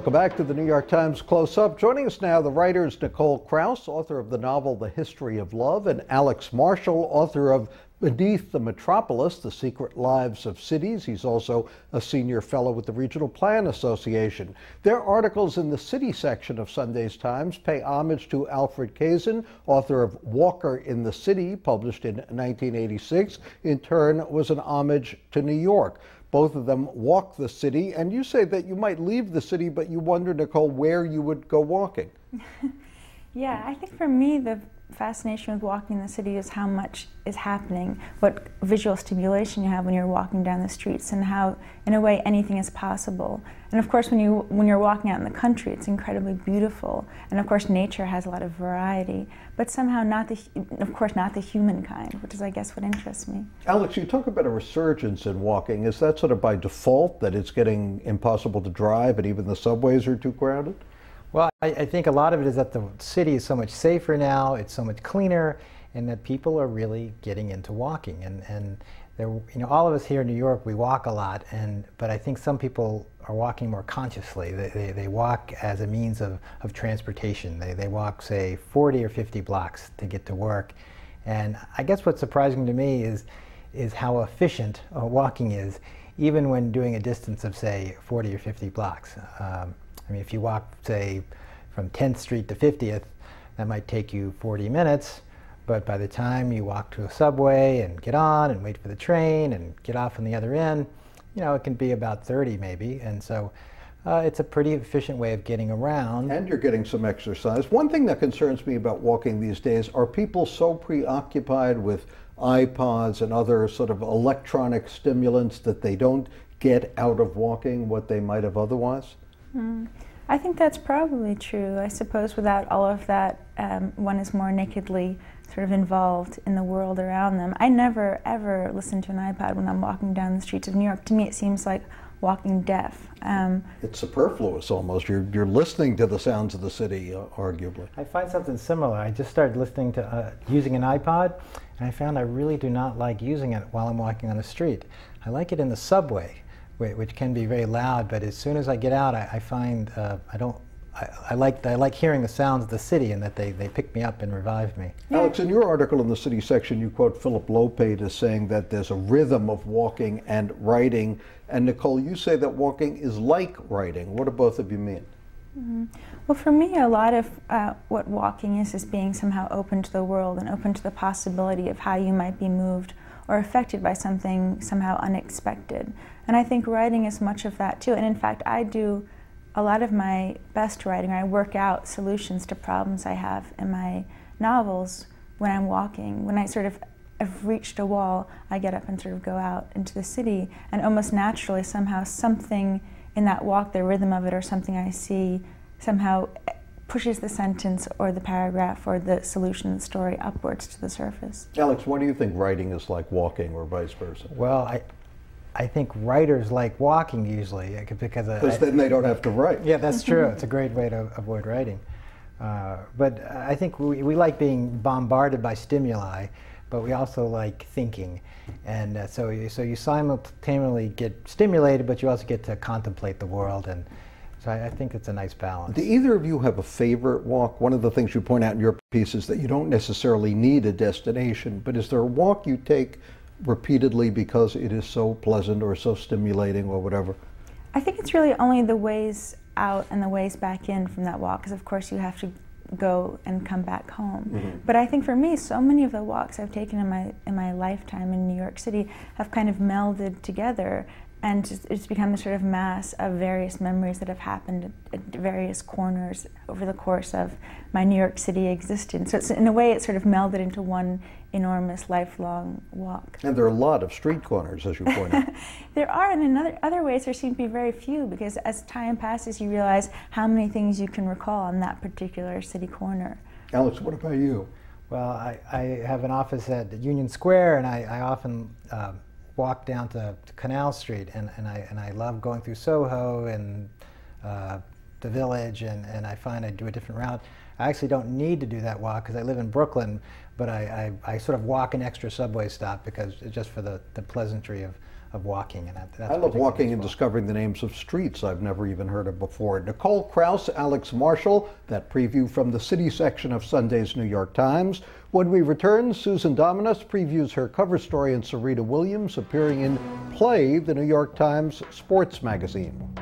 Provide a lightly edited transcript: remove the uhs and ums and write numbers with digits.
Welcome back to the New York Times Close-Up. Joining us now, the writers Nicole Krauss, author of the novel The History of Love, and Alex Marshall, author of Beneath the Metropolis, The Secret Lives of Cities. He's also a senior fellow with the Regional Plan Association. Their articles in the city section of Sunday's Times pay homage to Alfred Kazin, author of Walker in the City, published in 1986. In turn, was an homage to New York. Both of them walk the city, and you say that you might leave the city, but you wonder, Nicole, where you would go walking. Yeah, I think for me the fascination with walking the city is how much is happening, what visual stimulation you have when you're walking down the streets, and how, in a way, anything is possible. And of course, when you're walking out in the country, it's incredibly beautiful. And of course, nature has a lot of variety, but somehow not the human kind, which is, I guess, what interests me. Alex, you talk about a resurgence in walking. Is that sort of by default, that it's getting impossible to drive and even the subways are too crowded? Well, I think a lot of it is that the city is so much safer now, it's so much cleaner, and that people are really getting into walking. And there, you know, all of us here in New York, we walk a lot, but I think some people are walking more consciously. They walk as a means of transportation. They walk, say, 40 or 50 blocks to get to work. And I guess what's surprising to me is how efficient walking is, even when doing a distance of, say, 40 or 50 blocks. I mean, if you walk, say, from 10th Street to 50th, that might take you 40 minutes, but by the time you walk to a subway and get on and wait for the train and get off on the other end, you know, it can be about 30 maybe, and so it's a pretty efficient way of getting around. And you're getting some exercise. One thing that concerns me about walking these days, are people so preoccupied with iPods and other sort of electronic stimulants that they don't get out of walking what they might have otherwise? I think that's probably true. I suppose without all of that, one is more nakedly sort of involved in the world around them. I never, ever listen to an iPod when I'm walking down the streets of New York. To me, it seems like walking deaf. It's superfluous almost. You're listening to the sounds of the city, arguably. I find something similar. I just started listening to using an iPod, and I found I really do not like using it while I'm walking on the street. I like it in the subway, which can be very loud, but as soon as I get out, I find I like hearing the sounds of the city, and that they pick me up and revive me. Alex, in your article in the city section, you quote Philip Lopate as saying that there's a rhythm of walking and writing, and Nicole, you say that walking is like writing. What do both of you mean? Well, for me, a lot of what walking is being somehow open to the world and open to the possibility of how you might be moved or affected by something somehow unexpected. And I think writing is much of that too. And in fact, I do a lot of my best writing, I work out solutions to problems I have in my novels when I'm walking. When I sort of have reached a wall, I get up and sort of go out into the city, and almost naturally somehow something in that walk, the rhythm of it, or something I see somehow pushes the sentence or the paragraph or the solution of the story upwards to the surface. Alex, what do you think writing is like walking, or vice versa? Well, I think writers like walking usually, because then they don't have to write. Yeah, that's true. It's a great way to avoid writing. But I think we like being bombarded by stimuli, but we also like thinking. And so you simultaneously get stimulated, but you also get to contemplate the world. And so I think it's a nice balance. Do either of you have a favorite walk? One of the things you point out in your piece is that you don't necessarily need a destination, but is there a walk you take repeatedly because it is so pleasant or so stimulating or whatever? I think it's really only the ways out and the ways back in from that walk, because of course you have to go and come back home. But I think for me, so many of the walks I've taken in my lifetime in New York City have kind of melded together, and it's become a sort of mass of various memories that have happened at various corners over the course of my New York City existence. So in a way, it's sort of melded into one enormous lifelong walk. And there are a lot of street corners, as you point out. There are, and in other ways there seem to be very few, because as time passes you realize how many things you can recall on that particular city corner. Alex, what about you? Well, I have an office at Union Square, and I often walk down to Canal Street, and I love going through Soho and the Village, and I find I do a different route. I actually don't need to do that walk because I live in Brooklyn, but I sort of walk an extra subway stop because just for the pleasantry of walking. And that's I love walking and discovering the names of streets I've never even heard of before. Nicole Krauss, Alex Marshall, that preview from the city section of Sunday's New York Times. When we return, Susan Dominus previews her cover story in Serena Williams appearing in Play, the New York Times sports magazine.